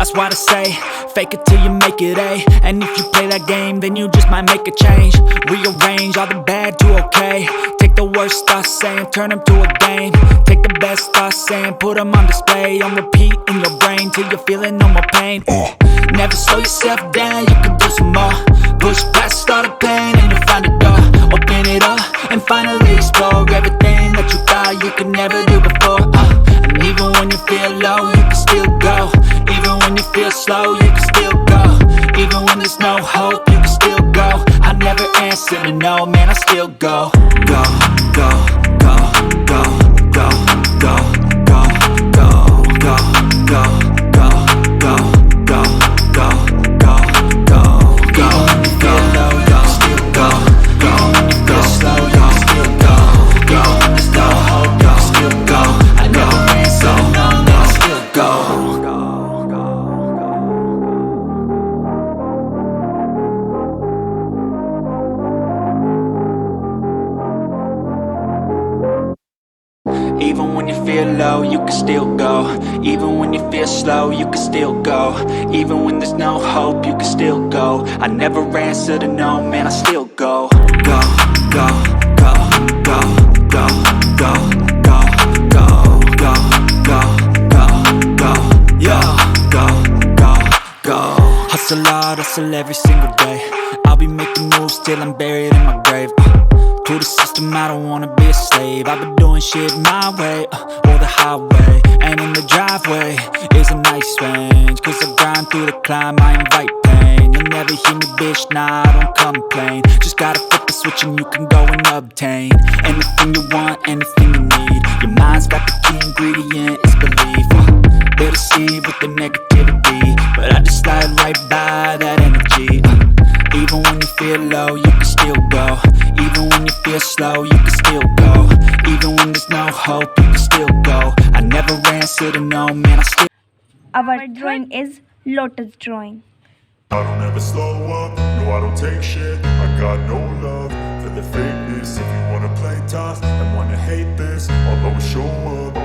That's why they say, fake it till you make it A. And if you play that game, then you just might make a change. Rearrange all the bad to okay. Take the worst thoughts saying, turn them to a game. Take the best thoughts saying, put them on display. On repeat in your brain till you're feeling no more pain. Never slow yourself down, you can do some more. Push past all the pain and you'll find a door. Open it up and finally explore everything that you thought you could never do before. And even when you feel low, you can still go. Even when you feel slow, you can still go. Even when there's no hope, you can still go. I never answer to no, man, I still go. Go, go, go, go, go, go, go, go, go, go, go, go, go, go, go, go, go. Even when you feel low, you can still go. Even when you feel slow, you can still go. Even when there's no hope, you can still go. I never answer to no, man, I still go. Even when you feel low, you can still go. Even when you feel slow, you can still go. Even when there's no hope, you can still go. I never answer to no, man, I still go. Go, go, go, go, go, go, go, go, go, go, go, go, yeah, go, go, go. Hustle hard, hustle every single day. I'll be making moves till I'm buried in my grave. To the system, I don't wanna be a slave. I've been doing shit my way, or the highway. And in the driveway is a nice range. Cause I grind through the climb, I invite pain. You'll never hear me, bitch, nah, I don't complain. Just gotta flip the switch and you can go and obtain anything you want, anything you need. Your mind's got the key ingredient, it's belief. They'll deceive with the negativity, but I just slide right by that energy. Even when you feel low, you can still go. Even when you feel slow, you can still go. Even when there's no hope, you can still go. I never answer to no, man, I still. Our drawing is lotus drawing. I don't ever slow up, no I don't take shit. I got no love for the fakeness. If you wanna play tough and wanna hate this, I'll always show up.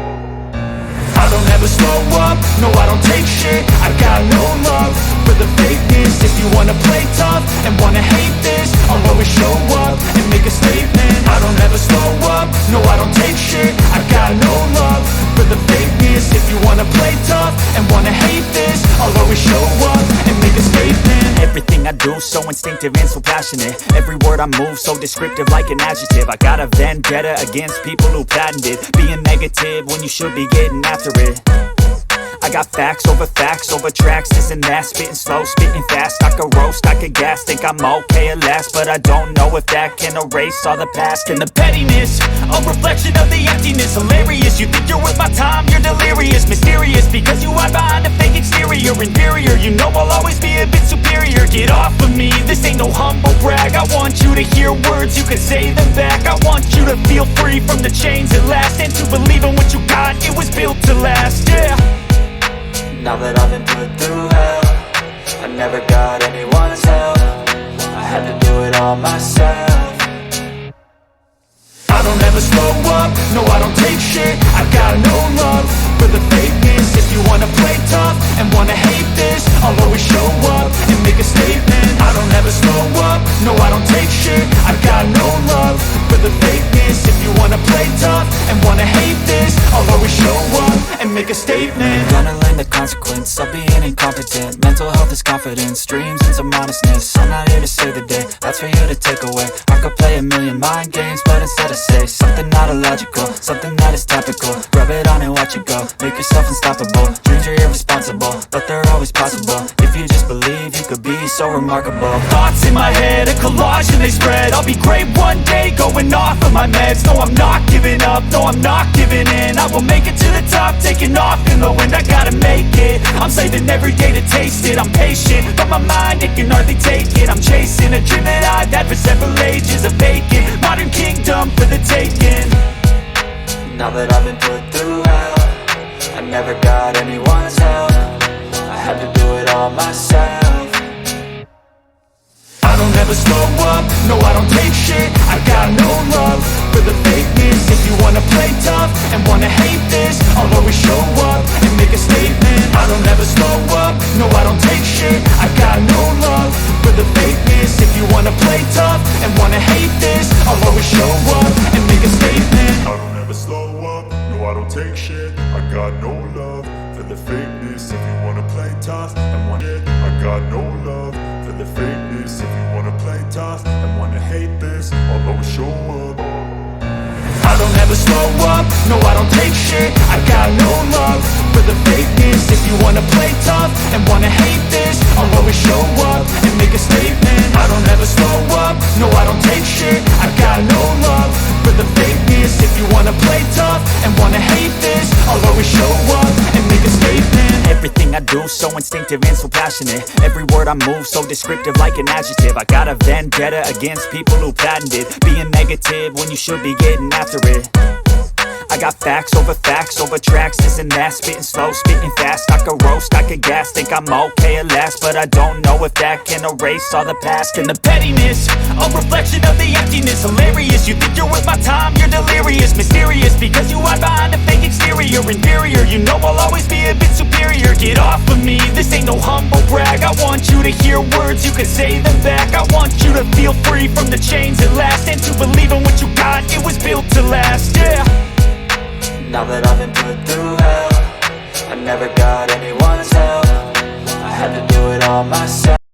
I don't ever slow up, no I don't take shit. I got no love for the fakeness. If you wanna play tough and wanna hate this, I'll always show up and make a statement. I don't ever slow up, no I don't take shit. I got no love for the fakeness. If you wanna play tough and wanna hate this, I'll always show up and make a statement. Everything I do so instinctive and so passionate. Every word I move so descriptive like an adjective. I got a vendetta against people who patented being negative when you should be getting after it. I got facts over tracks, this and that. Spitting slow, spitting fast. I could roast, I could gas. Think I'm okay at last, but I don't know if that can erase all the past. And the pettiness, a reflection of the emptiness. Hilarious, you think you're worth my time, you're delirious. Mysterious, because you hide behind a fake exterior. Inferior, you know I'll always be a bit superior. Get off of me, this ain't no humble brag. I want you to hear words, you can say them back. I want you to feel free from the chains at last, and to believe in what you got, it was built to last, yeah. Now that I've been put through hell, I never got anyone's help. I had to do it all myself. I don't ever slow up, no I don't take shit. I got no love for the fakeness. If you wanna play tough and wanna hate this, I'll always show up and make a statement. I don't ever slow up, no I don't take shit. I got no love for the fakeness. If you wanna play tough and wanna hate this, I'll always show up and make a statement. Gonna learn the consequence of being incompetent. Mental health is confidence, dreams and some honestness. I'm not here to save the day, that's for you to take away. I could play a million mind games, but instead I say something not illogical, something that is topical. Rub it on and watch it go, make yourself unstoppable. Dreams are irresponsible, but they're always possible. If you just believe, you could be so remarkable. Thoughts in my head, a collage and they spread. I'll be great one day, going off of my meds. No, I'm not giving up, no, I'm not giving in. I will make it to the top, taking off in the wind. I gotta make it, I'm saving every day to taste it. I'm patient, but my mind, it can hardly take it. I'm chasing a dream that I've had for several ages. A vacant, modern kingdom for the taking. Now that I've been put through hell, I never got anyone's help. I had to do it all myself. I don't ever slow up, no I don't take shit. I got no love for the fakeness. If you wanna play tough and wanna hate this, I'll always show up and make a statement. I don't ever slow up, up and make a statement. I don't ever slow up, no I don't take shit. I got no love for the fakeness. If you wanna play tough and want it, I got no love for the fakeness. If you wanna play tough and wanna hate this, I'll always show up. I don't ever slow up, no I don't take shit. I got no love for the fakeness. If you wanna play tough and wanna hate this, I'll always show up and make a statement. I don't ever slow up, no I don't take shit. I got no love for the fakeness. If you wanna play tough and wanna hate this, I'll always show up and make a statement. Everything I do so instinctive and so passionate. Every word I move so descriptive like an adjective. I got a vendetta against people who patented being negative when you should be getting after it. I got facts over tracks, this and that. Spitting slow, spitting fast. I could roast, I could gas. Think I'm okay at last, but I don't know if that can erase all the past. And the pettiness, a reflection of the emptiness. Hilarious, you think you're worth my time, you're delirious. Mysterious, because you hide behind a fake exterior. Inferior, you know I'll always be a bit superior. Get off of me, this ain't no humble brag. I want you to hear words, you can say them back. I want you to feel free from the chains at last, and to believe in what you got, it was built to last, yeah. Now that I've been put through hell, I never got anyone's help. I had to do it all myself.